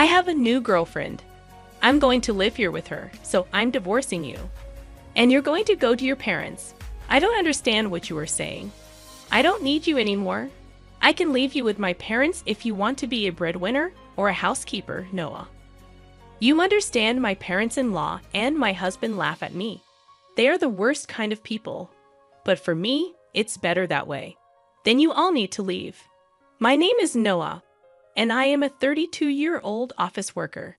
I have a new girlfriend. I'm going to live here with her, so I'm divorcing you. And you're going to go to your parents. I don't understand what you are saying. I don't need you anymore. I can leave you with my parents if you want to be a breadwinner or a housekeeper, Noah. You understand, my parents-in-law and my husband laugh at me. They are the worst kind of people. But for me, it's better that way. Then you all need to leave. My name is Noah, and I am a 32-year-old office worker.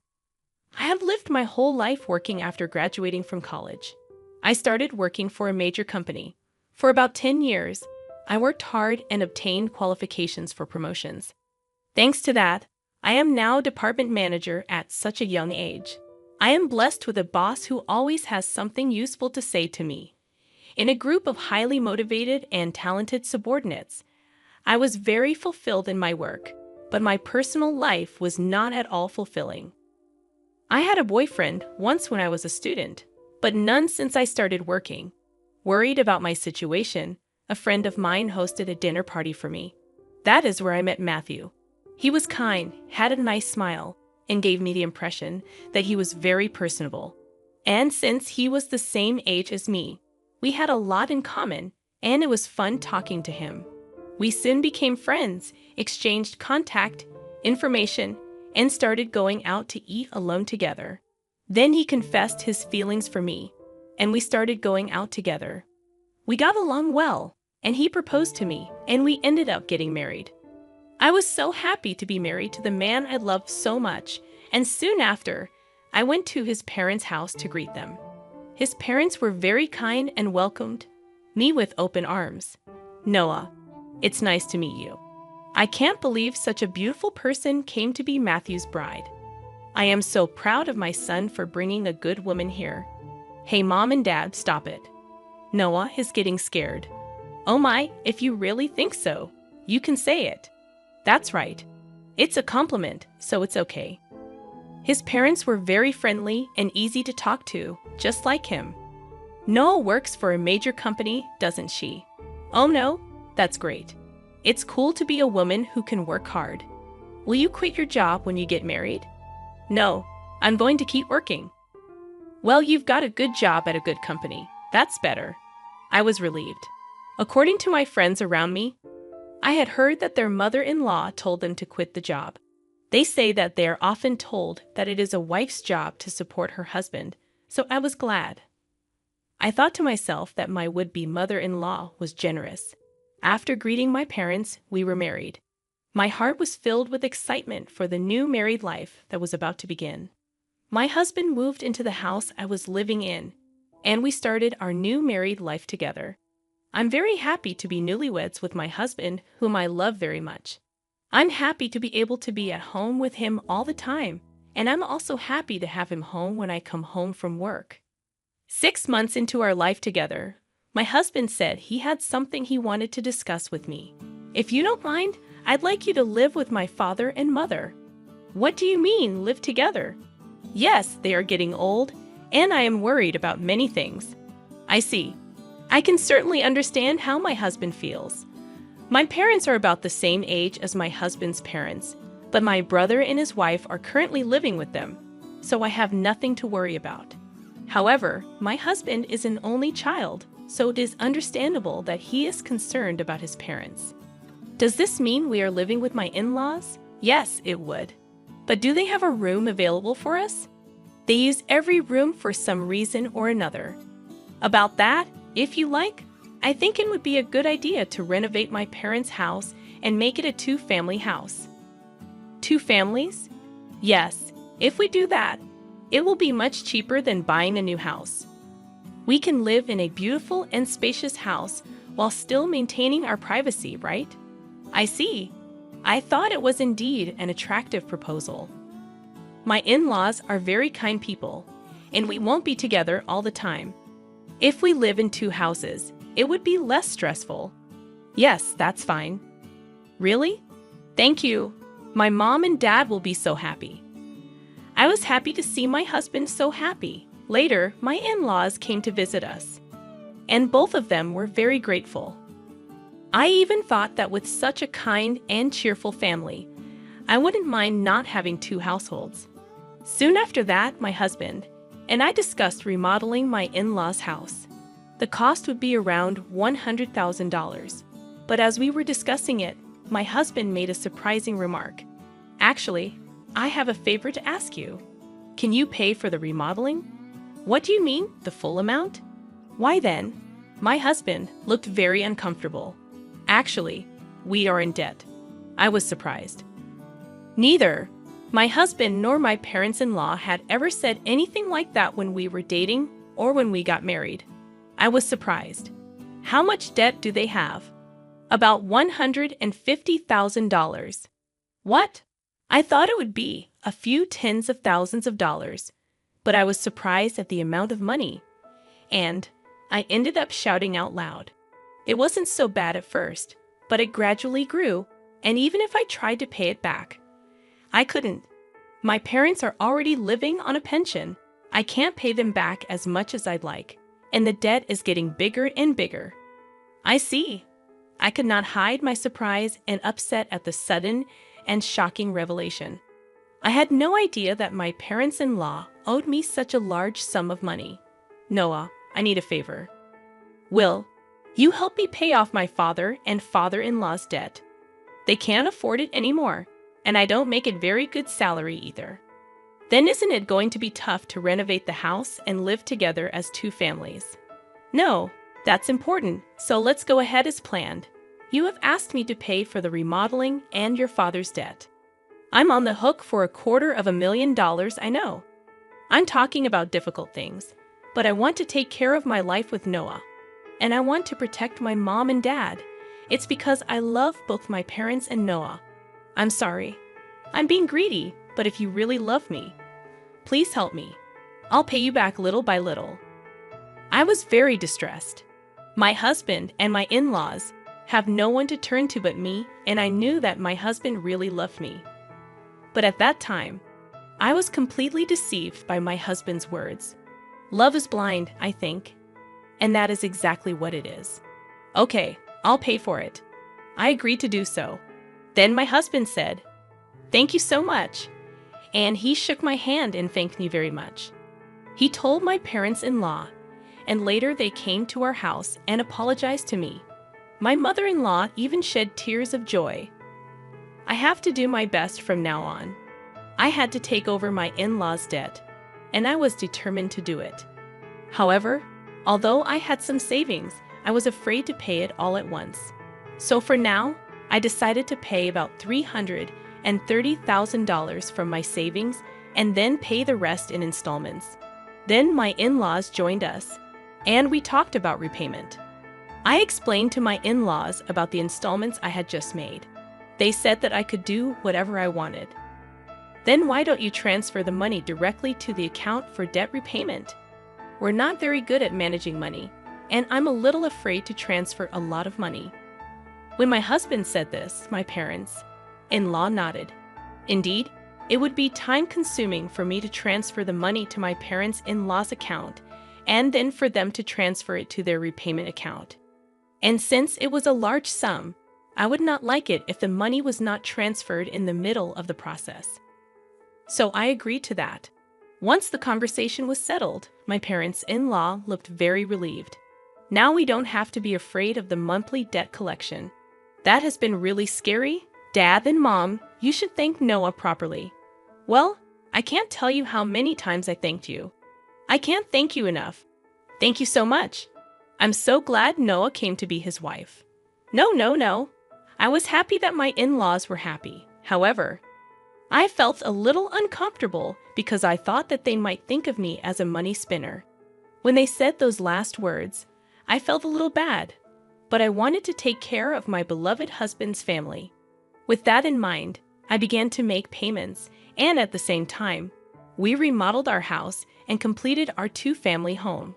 I have lived my whole life working after graduating from college. I started working for a major company. For about 10 years, I worked hard and obtained qualifications for promotions. Thanks to that, I am now department manager at such a young age. I am blessed with a boss who always has something useful to say to me. In a group of highly motivated and talented subordinates, I was very fulfilled in my work, but my personal life was not at all fulfilling. I had a boyfriend once when I was a student, but none since I started working. Worried about my situation, a friend of mine hosted a dinner party for me. That is where I met Matthew. He was kind, had a nice smile, and gave me the impression that he was very personable. And since he was the same age as me, we had a lot in common, and it was fun talking to him. We soon became friends, exchanged contact, information, and started going out to eat alone together. Then he confessed his feelings for me, and we started going out together. We got along well, and he proposed to me, and we ended up getting married. I was so happy to be married to the man I loved so much, and soon after, I went to his parents' house to greet them. His parents were very kind and welcomed me with open arms. Noah, it's nice to meet you. I can't believe such a beautiful person came to be Matthew's bride. I am so proud of my son for bringing a good woman here. Hey, Mom and Dad, stop it. Noah is getting scared. Oh my, if you really think so, you can say it. That's right. It's a compliment, so it's okay. His parents were very friendly and easy to talk to, just like him. Noah works for a major company, doesn't she? Oh no, that's great. It's cool to be a woman who can work hard. Will you quit your job when you get married? No, I'm going to keep working. Well, you've got a good job at a good company. That's better. I was relieved. According to my friends around me, I had heard that their mother-in-law told them to quit the job. They say that they are often told that it is a wife's job to support her husband, so I was glad. I thought to myself that my would-be mother-in-law was generous. After greeting my parents, we were married. My heart was filled with excitement for the new married life that was about to begin. My husband moved into the house I was living in, and we started our new married life together. I'm very happy to be newlyweds with my husband, whom I love very much. I'm happy to be able to be at home with him all the time, and I'm also happy to have him home when I come home from work. 6 months into our life together, my husband said he had something he wanted to discuss with me. If you don't mind, I'd like you to live with my father and mother. What do you mean, live together? Yes, they are getting old, and I am worried about many things. I see. I can certainly understand how my husband feels. My parents are about the same age as my husband's parents, but my brother and his wife are currently living with them, so I have nothing to worry about. However, my husband is an only child, so it is understandable that he is concerned about his parents. Does this mean we are living with my in-laws? Yes, it would. But do they have a room available for us? They use every room for some reason or another. About that, if you like, I think it would be a good idea to renovate my parents' house and make it a 2-family house. 2 families? Yes, if we do that, it will be much cheaper than buying a new house. We can live in a beautiful and spacious house while still maintaining our privacy, right? I see. I thought it was indeed an attractive proposal. My in-laws are very kind people, and we won't be together all the time. If we live in 2 houses, it would be less stressful. Yes, that's fine. Really? Thank you. My mom and dad will be so happy. I was happy to see my husband so happy. Later, my in-laws came to visit us, and both of them were very grateful. I even thought that with such a kind and cheerful family, I wouldn't mind not having two households. Soon after that, my husband and I discussed remodeling my in-laws' house. The cost would be around $100,000. But as we were discussing it, my husband made a surprising remark. Actually, I have a favor to ask you. Can you pay for the remodeling? What do you mean, the full amount? Why then? My husband looked very uncomfortable. Actually, we are in debt. I was surprised. Neither my husband nor my parents-in-law had ever said anything like that when we were dating or when we got married. I was surprised. How much debt do they have? About $150,000. What? I thought it would be a few tens of thousands of dollars, but I was surprised at the amount of money. And I ended up shouting out loud. It wasn't so bad at first, but it gradually grew, and even if I tried to pay it back, I couldn't. My parents are already living on a pension. I can't pay them back as much as I'd like, and the debt is getting bigger and bigger. I see. I could not hide my surprise and upset at the sudden and shocking revelation. I had no idea that my parents-in-law owed me such a large sum of money. Noah, I need a favor. Will you help me pay off my father and father-in-law's debt? They can't afford it anymore, and I don't make a very good salary either. Then isn't it going to be tough to renovate the house and live together as two families? No, that's important, so let's go ahead as planned. You have asked me to pay for the remodeling and your father's debt. I'm on the hook for $250,000, I know. I'm talking about difficult things, but I want to take care of my life with Noah. And I want to protect my mom and dad. It's because I love both my parents and Noah. I'm sorry. I'm being greedy, but if you really love me, please help me. I'll pay you back little by little. I was very distressed. My husband and my in-laws have no one to turn to but me, and I knew that my husband really loved me. But at that time, I was completely deceived by my husband's words. Love is blind, I think. And that is exactly what it is. Okay, I'll pay for it. I agreed to do so. Then my husband said, "Thank you so much." And he shook my hand and thanked me very much. He told my parents-in-law, and later they came to our house and apologized to me. My mother-in-law even shed tears of joy. I have to do my best from now on. I had to take over my in-laws' debt, and I was determined to do it. However, although I had some savings, I was afraid to pay it all at once. So for now, I decided to pay about $330,000 from my savings and then pay the rest in installments. Then my in-laws joined us, and we talked about repayment. I explained to my in-laws about the installments I had just made. They said that I could do whatever I wanted. Then why don't you transfer the money directly to the account for debt repayment? We're not very good at managing money, and I'm a little afraid to transfer a lot of money. When my husband said this, my parents-in-law nodded. Indeed, it would be time-consuming for me to transfer the money to my parents-in-law's account and then for them to transfer it to their repayment account. And since it was a large sum, I would not like it if the money was not transferred in the middle of the process. So I agreed to that. Once the conversation was settled, my parents-in-law looked very relieved. Now we don't have to be afraid of the monthly debt collection. That has been really scary. Dad and Mom, you should thank Noah properly. Well, I can't tell you how many times I thanked you. I can't thank you enough. Thank you so much. I'm so glad Noah came to be his wife. No. I was happy that my in-laws were happy. However, I felt a little uncomfortable because I thought that they might think of me as a money spinner. When they said those last words, I felt a little bad, but I wanted to take care of my beloved husband's family. With that in mind, I began to make payments, and at the same time, we remodeled our house and completed our two-family home.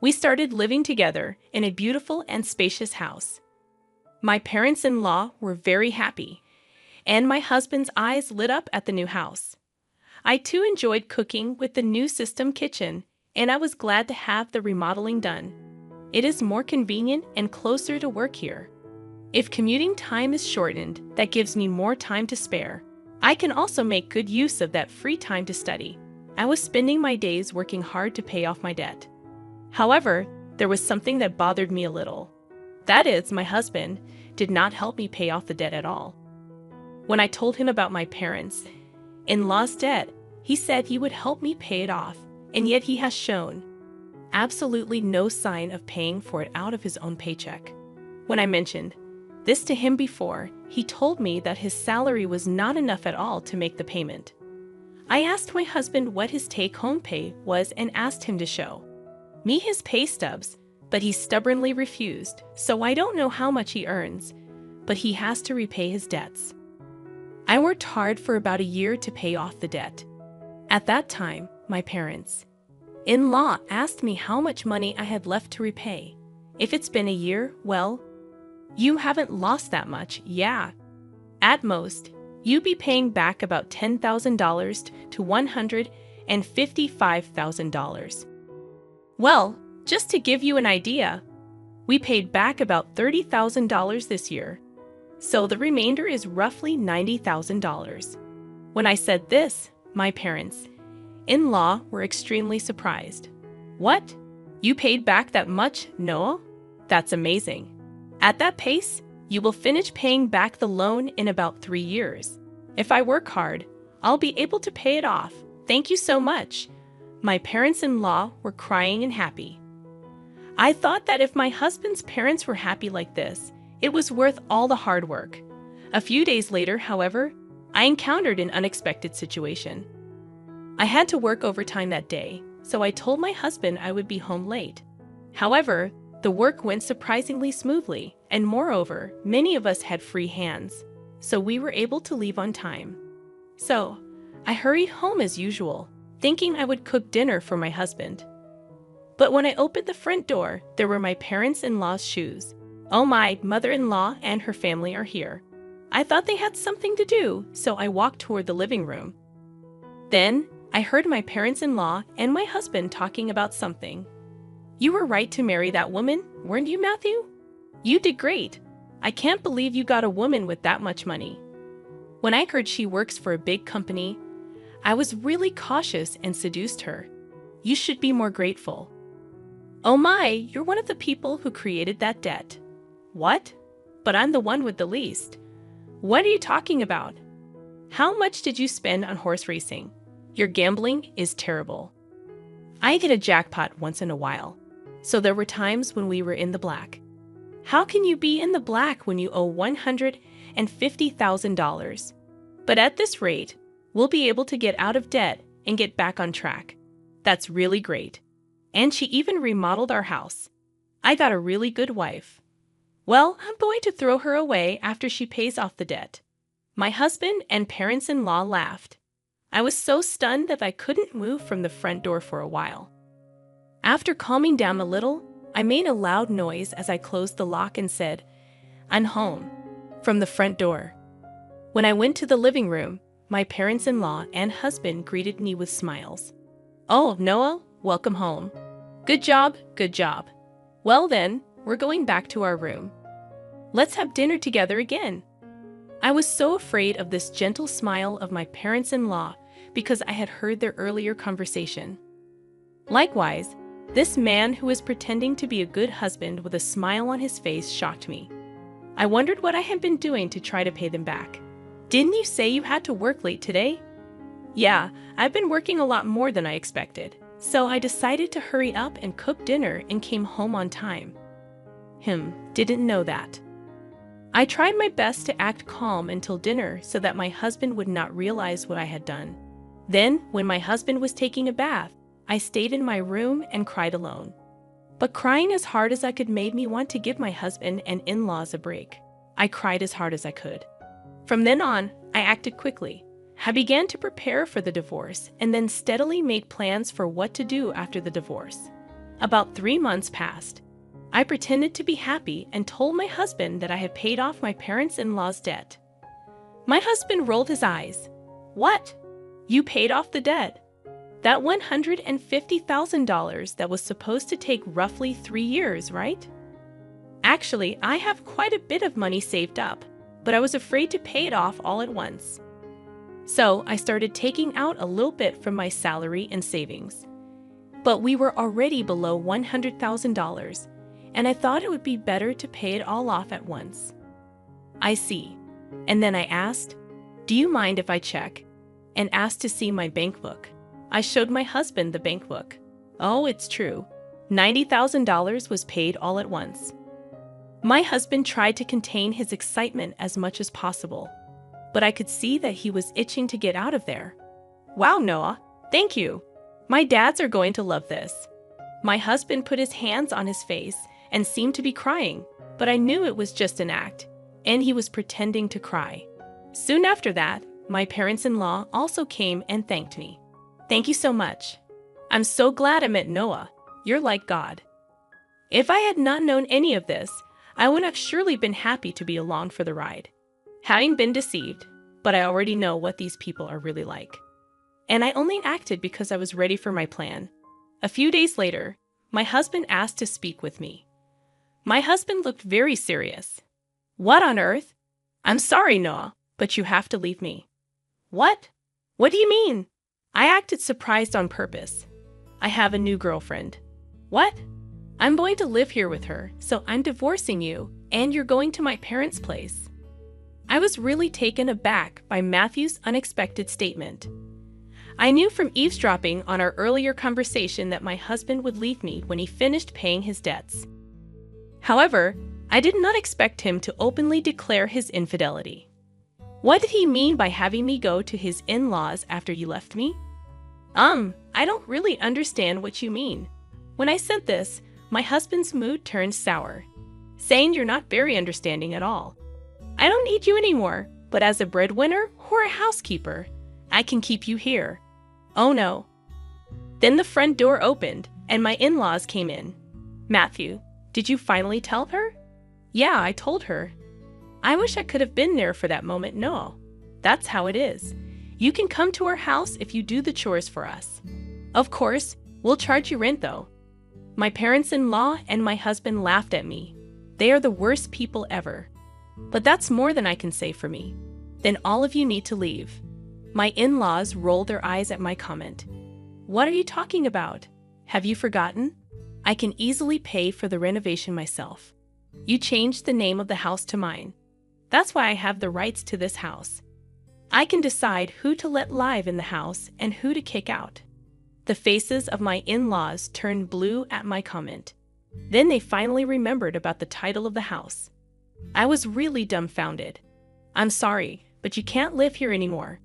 We started living together in a beautiful and spacious house. My parents-in-law were very happy, and my husband's eyes lit up at the new house. I too enjoyed cooking with the new system kitchen, and I was glad to have the remodeling done. It is more convenient and closer to work here. If commuting time is shortened, that gives me more time to spare. I can also make good use of that free time to study. I was spending my days working hard to pay off my debt. However, there was something that bothered me a little. That is, my husband did not help me pay off the debt at all. When I told him about my parents-in-law's debt, he said he would help me pay it off, and yet he has shown absolutely no sign of paying for it out of his own paycheck. When I mentioned this to him before, he told me that his salary was not enough at all to make the payment. I asked my husband what his take-home pay was and asked him to show me his pay stubs, but he stubbornly refused, so I don't know how much he earns, but he has to repay his debts. I worked hard for about a year to pay off the debt. At that time, my parents-in-law asked me how much money I had left to repay. If it's been a year, well, you haven't lost that much, yeah. At most, you'd be paying back about $10,000 to $155,000. Well, just to give you an idea, we paid back about $30,000 this year, so the remainder is roughly $90,000. When I said this, my parents-in-law were extremely surprised. What? You paid back that much, Noah? That's amazing. At that pace, you will finish paying back the loan in about 3 years. If I work hard, I'll be able to pay it off. Thank you so much. My parents-in-law were crying and happy. I thought that if my husband's parents were happy like this, it was worth all the hard work. A few days later, however, I encountered an unexpected situation. I had to work overtime that day, so I told my husband I would be home late. However, the work went surprisingly smoothly, and moreover, many of us had free hands, so we were able to leave on time. So, I hurried home as usual, thinking I would cook dinner for my husband. But when I opened the front door, there were my parents-in-law's shoes. Oh, my mother-in-law and her family are here. I thought they had something to do, so I walked toward the living room. Then, I heard my parents-in-law and my husband talking about something. You were right to marry that woman, weren't you, Matthew? You did great. I can't believe you got a woman with that much money. When I heard she works for a big company, I was really cautious and seduced her. You should be more grateful. Oh my, you're one of the people who created that debt. What? But I'm the one with the least. What are you talking about? How much did you spend on horse racing? Your gambling is terrible. I get a jackpot once in a while, so there were times when we were in the black. How can you be in the black when you owe $150,000? But at this rate, we'll be able to get out of debt and get back on track. That's really great. And she even remodeled our house. I got a really good wife. Well, I'm going to throw her away after she pays off the debt. My husband and parents-in-law laughed. I was so stunned that I couldn't move from the front door for a while. After calming down a little, I made a loud noise as I closed the lock and said, "I'm home," from the front door. When I went to the living room, my parents-in-law and husband greeted me with smiles. "Oh, Noah, welcome home. Good job, good job. Well then, we're going back to our room. Let's have dinner together again." I was so afraid of this gentle smile of my parents-in-law because I had heard their earlier conversation. Likewise, this man who was pretending to be a good husband with a smile on his face shocked me. I wondered what I had been doing to try to pay them back. "Didn't you say you had to work late today?" "Yeah, I've been working a lot more than I expected, so I decided to hurry up and cook dinner and came home on time." Didn't know that. I tried my best to act calm until dinner so that my husband would not realize what I had done. Then, when my husband was taking a bath, I stayed in my room and cried alone. But crying as hard as I could made me want to give my husband and in-laws a break. I cried as hard as I could. From then on, I acted quickly. I began to prepare for the divorce and then steadily made plans for what to do after the divorce. About 3 months passed. I pretended to be happy and told my husband that I had paid off my parents-in-law's debt. My husband rolled his eyes. "What? You paid off the debt? That $150,000 that was supposed to take roughly 3 years, right?" "Actually, I have quite a bit of money saved up, but I was afraid to pay it off all at once." So I started taking out a little bit from my salary and savings. But we were already below $100,000, and I thought it would be better to pay it all off at once. I see. And then I asked, "Do you mind if I check?" and asked to see my bank book. I showed my husband the bank book. Oh, it's true. $90,000 was paid all at once. My husband tried to contain his excitement as much as possible, but I could see that he was itching to get out of there. Wow, Noah, thank you. My dads are going to love this. My husband put his hands on his face and seemed to be crying, but I knew it was just an act, and he was pretending to cry. Soon after that, my parents-in-law also came and thanked me. Thank you so much. I'm so glad I met Noah. You're like God. If I had not known any of this, I would have surely been happy to be along for the ride. Having been deceived, but I already know what these people are really like. And I only acted because I was ready for my plan. A few days later, my husband asked to speak with me. My husband looked very serious. What on earth? I'm sorry, Noah, but you have to leave me. What? What do you mean? I acted surprised on purpose. I have a new girlfriend. What? I'm going to live here with her, so I'm divorcing you, and you're going to my parents' place. I was really taken aback by Matthew's unexpected statement. I knew from eavesdropping on our earlier conversation that my husband would leave me when he finished paying his debts. However, I did not expect him to openly declare his infidelity. What did he mean by having me go to his in-laws after you left me? I don't really understand what you mean. When I said this, my husband's mood turned sour, saying you're not very understanding at all. I don't need you anymore, but as a breadwinner or a housekeeper, I can keep you here. Oh no. Then the front door opened and my in-laws came in. Matthew, did you finally tell her? Yeah, I told her. I wish I could have been there for that moment. No, that's how it is. You can come to our house if you do the chores for us. Of course, we'll charge you rent though. My parents-in-law and my husband laughed at me. They are the worst people ever. But that's more than I can say for me. Then all of you need to leave. My in-laws rolled their eyes at my comment. What are you talking about? Have you forgotten? I can easily pay for the renovation myself. You changed the name of the house to mine. That's why I have the rights to this house. I can decide who to let live in the house and who to kick out. The faces of my in-laws turned blue at my comment. Then they finally remembered about the title of the house. I was really dumbfounded. I'm sorry, but you can't live here anymore.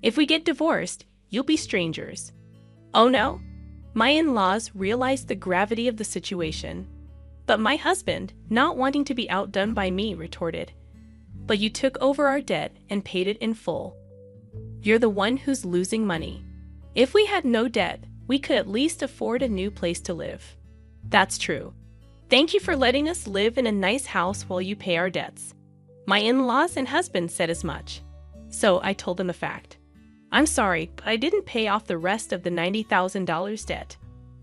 If we get divorced, you'll be strangers. Oh no? My in-laws realized the gravity of the situation. But my husband, not wanting to be outdone by me, retorted, "But you took over our debt and paid it in full. You're the one who's losing money. If we had no debt, we could at least afford a new place to live." That's true. Thank you for letting us live in a nice house while you pay our debts. My in-laws and husband said as much. So I told them the fact. I'm sorry, but I didn't pay off the rest of the $90,000 debt.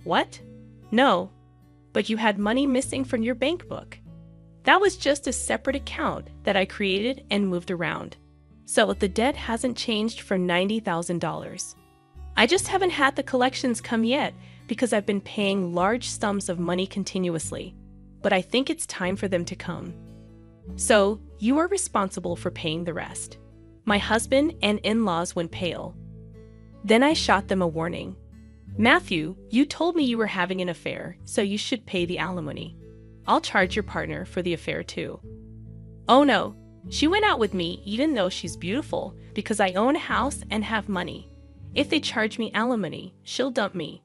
What? No. But you had money missing from your bank book. That was just a separate account that I created and moved around. So the debt hasn't changed from $90,000. I just haven't had the collections come yet because I've been paying large sums of money continuously, but I think it's time for them to come. So you are responsible for paying the rest. My husband and in-laws went pale. Then I shot them a warning. Matthew, you told me you were having an affair, so you should pay the alimony. I'll charge your partner for the affair too. Oh no, she went out with me even though she's beautiful because I own a house and have money. If they charge me alimony, she'll dump me.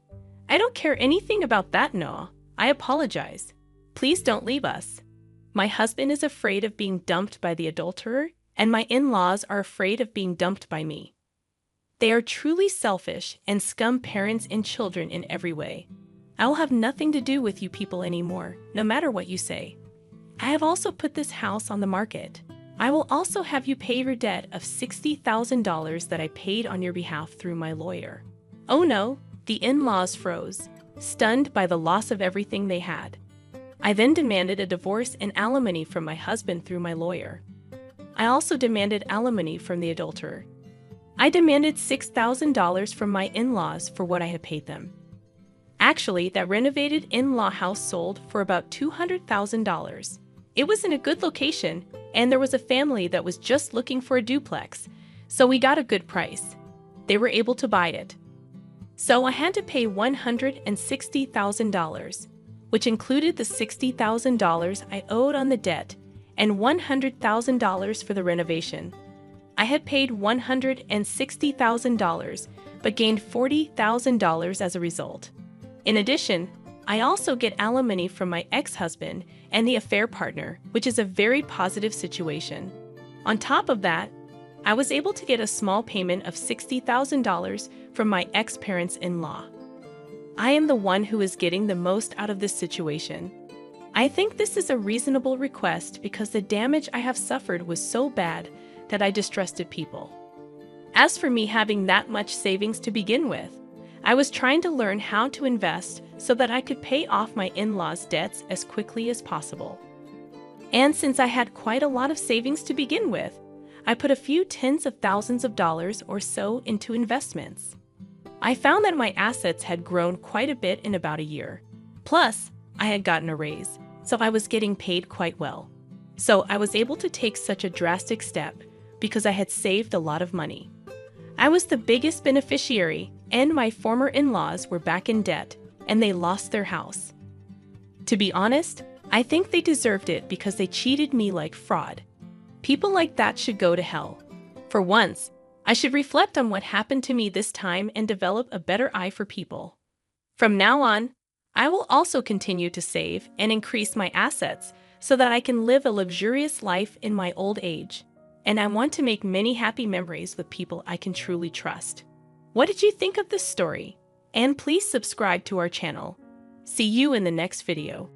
I don't care anything about that, Noah. I apologize. Please don't leave us. My husband is afraid of being dumped by the adulterer, and my in-laws are afraid of being dumped by me. They are truly selfish and scum parents and children in every way. I will have nothing to do with you people anymore, no matter what you say. I have also put this house on the market. I will also have you pay your debt of $60,000 that I paid on your behalf through my lawyer. Oh no, the in-laws froze, stunned by the loss of everything they had. I then demanded a divorce and alimony from my husband through my lawyer. I also demanded alimony from the adulterer. I demanded $6,000 from my in-laws for what I had paid them. Actually, that renovated in-law house sold for about $200,000. It was in a good location, and there was a family that was just looking for a duplex, so we got a good price. They were able to buy it. So I had to pay $160,000, which included the $60,000 I owed on the debt and $100,000 for the renovation. I had paid $160,000, but gained $40,000 as a result. In addition, I also get alimony from my ex-husband and the affair partner, which is a very positive situation. On top of that, I was able to get a small payment of $60,000 from my ex-parents-in-law. I am the one who is getting the most out of this situation. I think this is a reasonable request because the damage I have suffered was so bad that I distrusted people. As for me having that much savings to begin with, I was trying to learn how to invest so that I could pay off my in-laws' debts as quickly as possible. And since I had quite a lot of savings to begin with, I put a few tens of thousands of dollars or so into investments. I found that my assets had grown quite a bit in about a year. Plus, I had gotten a raise, so I was getting paid quite well. So I was able to take such a drastic step because I had saved a lot of money. I was the biggest beneficiary, and my former in-laws were back in debt, and they lost their house. To be honest, I think they deserved it because they cheated me like fraud. People like that should go to hell. For once, I should reflect on what happened to me this time and develop a better eye for people. From now on, I will also continue to save and increase my assets so that I can live a luxurious life in my old age. And I want to make many happy memories with people I can truly trust. What did you think of this story? And please subscribe to our channel. See you in the next video.